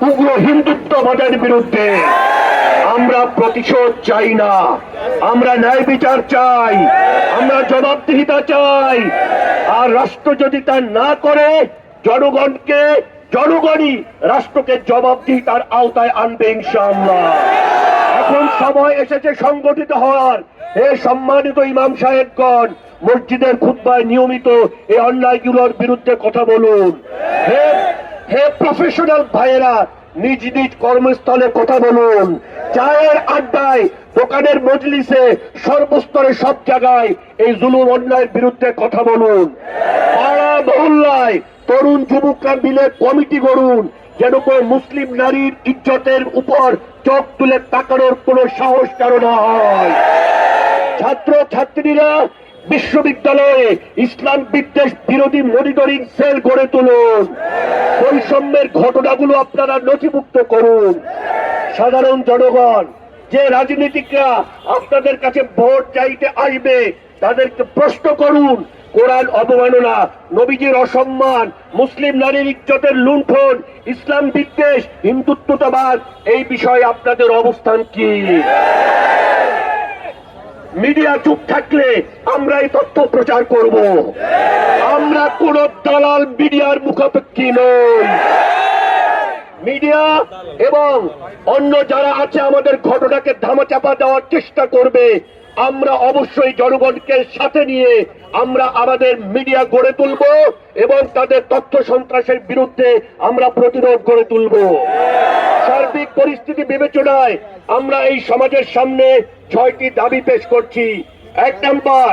উগ্র হিন্দুত্ববাদের বিরুদ্ধে। আমরা প্রতিশোধ চাই না, আমরা ন্যায় বিচার চাই, আমরা জবাবদিহিতা চাই। আর রাষ্ট্র যদি তা না করে, জনগণই রাষ্ট্রকে জবাবদিহিতার আওতায় আনবে ইনশাআল্লাহ। এখন সময় এসেছে সংগঠিত হওয়ার। হে সম্মানিত ইমাম সাহেবগণ, মসজিদের খুতবায় নিয়মিত এই অন্যায়গুলোর বিরুদ্ধে কথা বলুন। হে প্রফেশনাল ভাইয়েরা, নিজ নিজ কর্মস্থলে কথা বলুন। চায়ের আড্ডায়, দোকানের মজলিসে, সর্বস্তরে, সব জায়গায় এই জুলুম অন্যায়ের বিরুদ্ধে কথা বলুন। পাড়া মহল্লায় তরুণ যুবকরা মিলে কমিটি গড়ুন, যেন কোনো মুসলিম নারীর ইজ্জতের উপর চোখ তুলে তাকানোর কোনো সাহস কারো না হয়। ছাত্র ছাত্রীরা বিশ্ববিদ্যালয়ে ইসলাম বিদ্বেষ বিরোধী মনিটরিং সেল গড়ে তুলুন। বৈষম্যের ঘটনাগুলো আপনারা নথিভুক্ত করুন। সাধারণ জনগণ, যে রাজনীতিকরা আপনাদের কাছে ভোট চাইতে আসবে, তাদেরকে প্রশ্ন করুন। কোরআন অবমাননা, নবীজির অসম্মান, মুসলিম নারীর ইজ্জতের লুণ্ঠন, ইসলাম বিদ্বেষ, হিন্দুত্ববাদ, এই বিষয়ে আপনাদের অবস্থান কি? মিডিয়া চুপ থাকলে আমরা এই তথ্য প্রচার করব। আমরা কোন দালাল মিডিয়ার মুখাপেক্ষী নই। মিডিয়া এবং অন্য যারা আছে আমাদের ঘটনাকে ধামাচাপা দেওয়ার চেষ্টা করবে, আমরা অবশ্যই জনগণকে সাথে নিয়ে আমরা আমাদের মিডিয়া গড়ে তুলব এবং তাদের তথ্য সন্ত্রাসের বিরুদ্ধে আমরা প্রতিরোধ গড়ে তুলব। সার্বিক পরিস্থিতি বিবেচনায় আমরা এই সমাজের সামনে 6টি দাবি পেশ করছি। 1 নাম্বার,